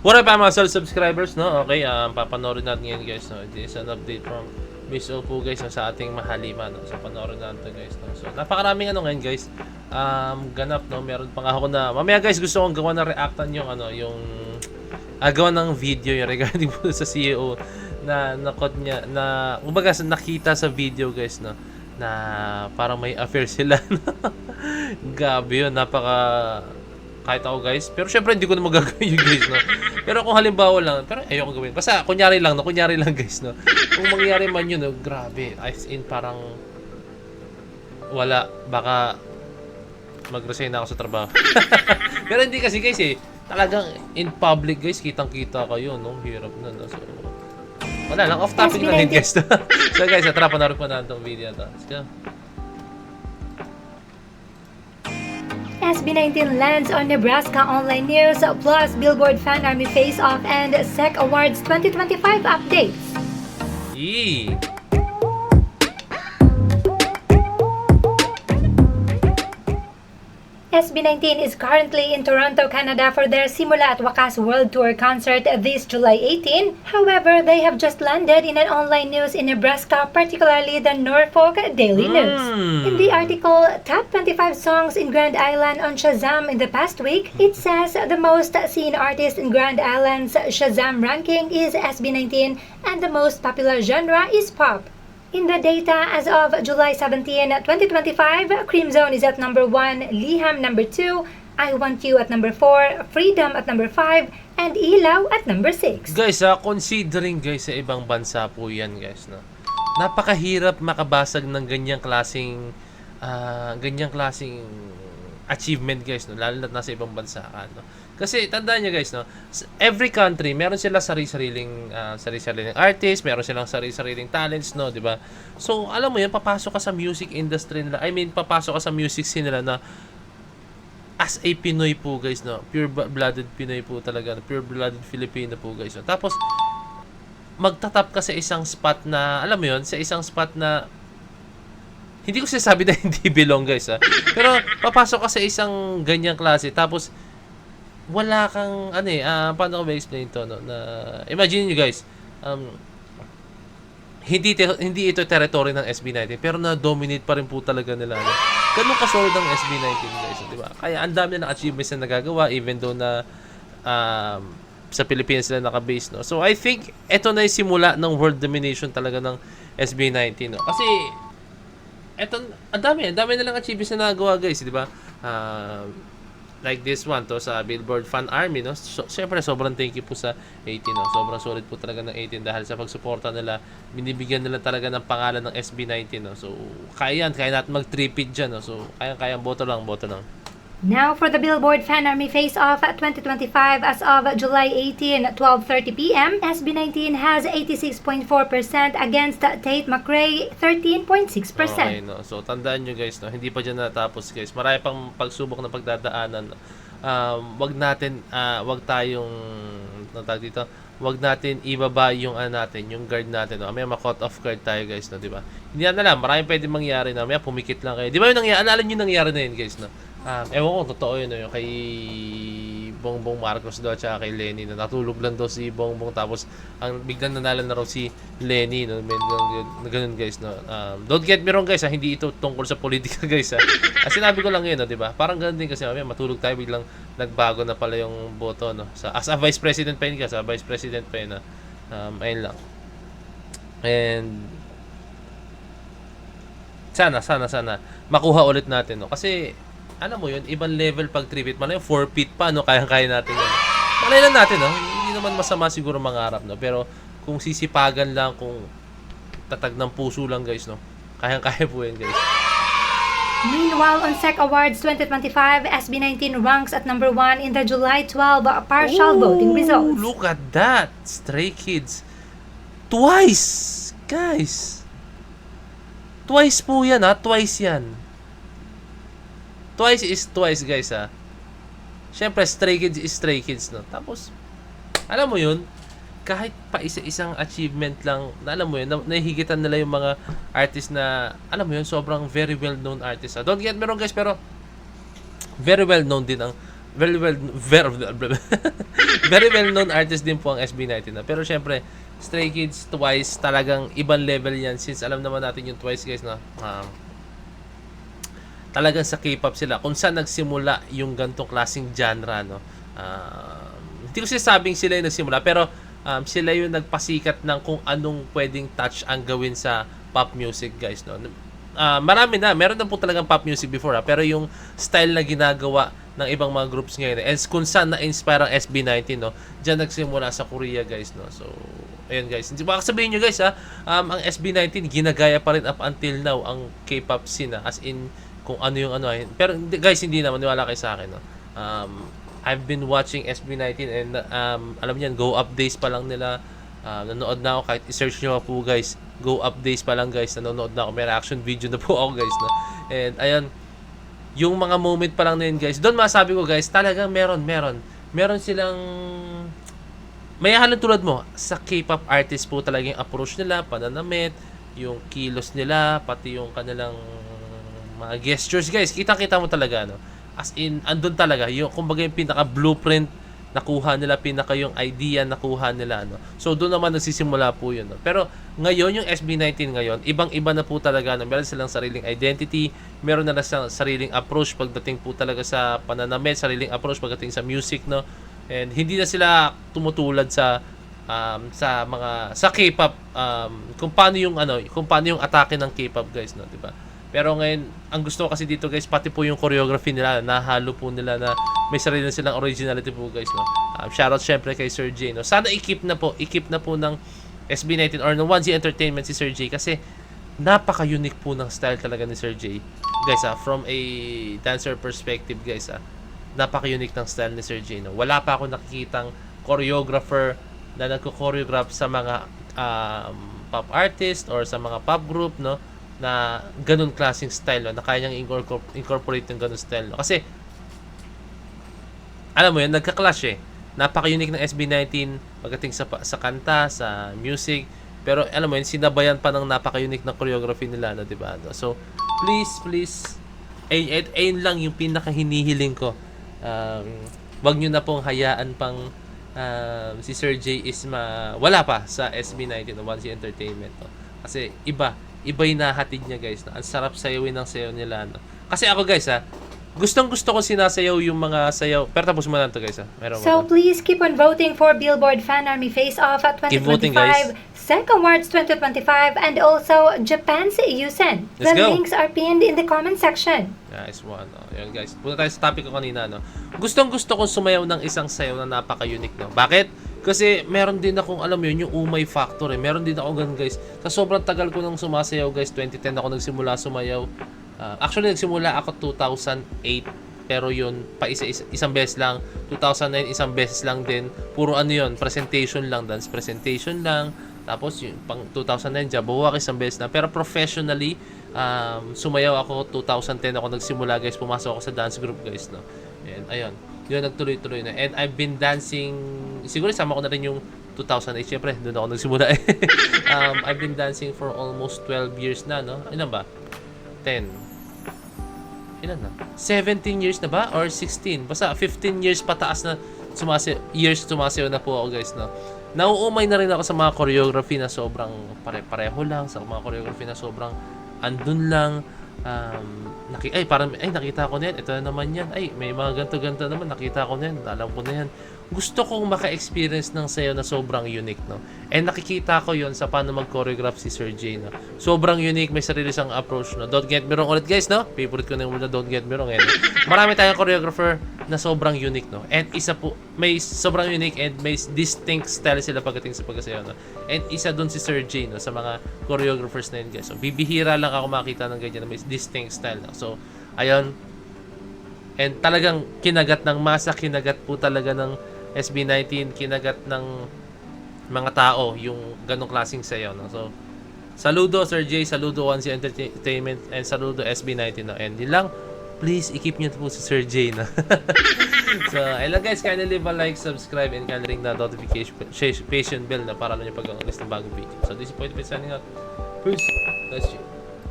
What up mga subscribers, no? Okay, papanoorin natin ngayon guys, no? It is an update from Miss Oppo guys, no? Sa ating mahalima, no? So panoorin natin guys, no? So napakaraming ano ngayon guys, ganap, no? Meron pa nga ako na, mamaya guys gusto kong gawa na reactan yung ano, yung gawa ng video yung regarding po sa CEO na nakot niya, na kumbaga nakita sa video guys, no? Na parang may affair sila. Gabi yun, kahit ako guys, pero syempre hindi ko na magagawin yun guys, no? Pero kung halimbawa lang, pero ayoko gawin. Basta kunyari lang, no? Kunyari lang guys, no? Kung mangyari man yun, no? Grabe, as in parang wala, baka mag-resign na ako sa trabaho. Pero hindi kasi guys talagang in public guys, kitang-kita kayo, no? Hirap na, no? So, wala lang, off topic na din guys. So guys, tara, panarin pa natin itong video to. Let's go. SB19 lands on Nebraska Online News, plus Billboard Fan Army Face-Off and SEC Awards 2025 updates. Yee! SB19 is currently in Toronto, Canada for their Simula at Wakas World Tour concert this July 18. However, they have just landed in an online news in Nebraska, particularly the Norfolk Daily News. In the article, Top 25 Songs in Grand Island on Shazam in the past week, it says the most seen artist in Grand Island's Shazam ranking is SB19 and the most popular genre is pop. In the data as of July 17, 2025, Cream Zone is at number 1, Liham number 2, I Want You at number 4, Freedom at number 5, and Ilaw at number 6. Guys, considering guys sa ibang bansa po yan guys, no? Napakahirap makabasag ng ganyang klaseng achievement guys, no? Lalo na nasa ibang bansa ka, no? Kasi tandaan nyo guys, no? Every country meron sila sari-sariling artist, meron silang sari-sariling talents, no, 'di ba? So, alam mo 'yan, papasok ka sa music industry nila. I mean, papasok ka sa music scene nila na as a Pinoy po guys, no? Pure-blooded Pinoy po talaga, pure-blooded Filipino po guys. No? Tapos magtatap ka sa isang spot na, alam mo 'yon, sa isang spot na hindi ko sinasabi na hindi belong guys, ha? Pero papasok ka sa isang ganyang klase, tapos wala kang paano ko ba-explain to, no? Na imagine niyo guys, hindi ito territory ng SB19 pero na-dominate pa rin po talaga nila, no? Ganun ka-solid ng SB19 guys, di ba? Kaya ang dami na achievements na nagagawa even though na sa Pilipinas sila naka-base, no? So I think ito na yung simula ng world domination talaga ng SB19, no? Kasi ito, ang dami nilang achievements na nagagawa guys, di ba? Like this one to sa Billboard Fan Army, no? So, syempre sobrang thank you po sa 18, no? Sobrang solid po talaga ng 18 dahil sa pagsuporta nila, binibigyan nila talaga ng pangalan ng SB19, no? So kaya natin mag-tripid dyan, no? So kaya boto lang. Now for the Billboard Fan Army Face-Off 2025 as of July 18, 12:30 p.m., SB19 has 86.4% against Tate McRae 13.6%. Okay, no. So tandaan nyo guys, no, hindi pa dyan natapos guys. Marami pang pagsubok na pagdadaanan. Wag natin ibaba yung yung guard natin, no. May ma-cut off guard tayo guys, no, di ba? Hindi na lang, maraming pwedeng mangyari na. May pumikit lang kayo. Di ba yung nangyari? Alala nyo nangyari na yun guys, no? Ewan ko, totoo yun, no? Yung kay Bongbong Marcos daw at saka kay Lenny, no? Natulog lang daw si Bongbong tapos biglang nanalo na raw si Lenny, no? Ganun guys, no? Don't get me wrong guys, hindi ito tungkol sa politika guys, ha? Sinabi ko lang yun, no? Diba? Parang ganun din kasi matulog tayo, biglang nagbago na pala yung boto, no? As a vice president pa yun, sa vice president pa yun, ayun lang. And sana makuha ulit natin, no? Kasi alam mo yun, ibang level pag tripit. Malay yung 4 feet pa, no? Kayang-kaya natin yun. Malay lang natin, no? Hindi naman masama siguro mangarap, no? Pero kung sisipagan lang, kung tatag ng puso lang, guys, no? Kayang-kaya po yan, guys. Meanwhile, on SEC Awards 2025, SB19 ranks at number 1 in the July 12 partial voting results. Look at that! Stray Kids. Twice! Guys! Twice po yan, ha? Twice yan. Twice is twice, guys, ha. Siyempre, Stray Kids is Stray Kids, no? Tapos, alam mo yun, kahit pa isa-isang achievement lang, na alam mo yun, nahihigitan nila yung mga artist na, alam mo yun, sobrang very well-known artist, ha. Don't get me wrong, guys, pero very well-known din ang very well, very, very well known artist din po ang SB19. No? Pero syempre, Stray Kids, Twice, talagang ibang level yan. Since alam naman natin yung Twice guys, no? Talagang sa K-pop sila. Kung saan nagsimula yung gantong klaseng genre, no? Hindi ko sinasabing sila yung nagsimula, pero sila yung nagpasikat ng kung anong pwedeng touch ang gawin sa pop music guys, no? Marami na, meron na po talagang pop music before pero yung style na ginagawa ng ibang mga groups ngayon and kung saan na-inspire ang SB19, no? Diyan nagsimula sa Korea guys, no? So ayun guys, hindi baka sabihin nyo guys ang SB19 ginagaya pa rin up until now ang K-pop scene as in kung ano yung ano pero guys hindi naman maniwala kayo sa akin, no? I've been watching SB19 and alam niyan, Go Up Days pa lang nila. Nanonood na ako, kahit i-search nyo po guys, Go Up Days pa lang guys, nanonood na ako, may reaction video na po ako guys, no? And ayan, yung mga moment pa lang na yun guys, doon masabi ko guys, talagang meron silang may halong tulad mo sa K-pop artist po talaga yung approach nila, pananamit, yung kilos nila, pati yung kanilang mga gestures guys, kita-kita mo talaga, no? As in, andun talaga, yung kumbaga yung pinaka-blueprint nakuha nila, pinaka yung idea nakuha nila, no? So doon naman nagsisimula po yun, no? Pero ngayon yung SB19 ngayon, ibang-iba na po talaga, no? Meron silang sariling identity, meron na silang sariling approach pagdating po talaga sa pananamit, sariling approach pagdating sa music, no? And hindi na sila tumutulad sa K-pop, kung paano yung atake ng K-pop guys, no, 'di ba? Pero ngayon, ang gusto ko kasi dito guys, pati po yung choreography nila, nahalo po nila na may sarili na silang originality po guys, no? Shoutout syempre kay Sir J, no? Sana i-keep na po ng SB19 or ng 1Z Entertainment si Sir J kasi napaka-unique po ng style talaga ni Sir J. Guys, from a dancer perspective guys, napaka-unique ng style ni Sir J, no? Wala pa ako nakikitang choreographer na nagko-choreograph sa mga pop artist or sa mga pop group, no? Na ganun klaseng style, no? Na kaya niyang incorporate yung ganun style, no? Kasi alam mo yun, nagka-clash napaka-unique ng SB19 pagdating sa kanta, sa music, pero alam mo yun, sinabayan pa ng napaka-unique na choreography nila, no? Diba? No? So please ayun lang yung pinaka-hinihiling ko, wag nyo na pong hayaan pang si Sir J is wala pa sa SB19 o 1Z Entertainment, no? Kasi iba yung nahatid niya guys, no? Ang sarap sayawin ng sayaw nila, no? Kasi ako guys gustong-gusto ko sinasayaw yung mga sayaw. Pero tapos mo na ito guys Meron So please keep on voting for Billboard Fan Army Face Off at Keep voting, guys. 2025, SEC Awards 2025, and also Japan's Yusen. Let's The go. links are pinned in the comment section. Nice one. Yun guys. Punta tayo sa topic ko kanina, no? Gustong-gusto kong sumayaw ng isang sayaw na napaka-unique, no? Bakit? Kasi meron din akong, alam mo yun, yung umay factor Meron din ako ganun guys. Sa sobrang tagal ko nang sumasayaw guys, 2010 ako nagsimula sumayaw. Actually, nagsimula ako 2008. Pero yun, isang beses lang. 2009, isang beses lang din. Puro ano yun, presentation lang, dance presentation lang. Tapos yun, pang 2009, Jabawak, isang beses lang. Pero professionally, sumayaw ako 2010 ako nagsimula guys. Pumasok ako sa dance group guys, no? And ayun, yun nagtuloy-tuloy na. And I've been dancing, siguro sama ko na rin yung 2008, syempre, doon ako nagsimula I've been dancing for almost 12 years na, no? Ilan ba? 10. Ilan na? 17 years na ba? Or 16? Basta 15 years pataas na sumasayaw na po ako guys, no? Nauumay na rin ako sa mga choreography na sobrang pare-pareho lang, sa mga choreography na sobrang andun lang. Nakita ko na yan, ito na naman yan, may mga ganto-ganto naman, nakita ko na yan, alam ko na yan. Gusto kong maka-experience ng sayo na sobrang unique, no? And nakikita ko yon sa paano mag-choreograph si Sir J, no? Sobrang unique, may sarili siyang approach, no? Don't get me wrong ulit guys, no? Favorite ko na yung muna, don't get me wrong, Marami tayong choreographer na sobrang unique, no? And isa po, may sobrang unique and may distinct style sila pagdating sa pagkasayaw, no? And isa dun si Sir J, no? Sa mga choreographers na yun guys. So bibihira lang ako makita ng ganyan na may distinct style, no? So ayun, and talagang kinagat ng masa, kinagat po talaga ng SB19, kinagat ng mga tao yung ganong klaseng sayaw, no? So saludo Sir J, saludo 1Z Entertainment, and saludo SB19, no? And yun lang, please i-keep nyo po si Sir J, no? So ayun guys, kindly leave a like, subscribe, and kindly ring the notification bell na para alam nyo pag-alis ng bagong video. So this is Point signing out. Peace. That's you.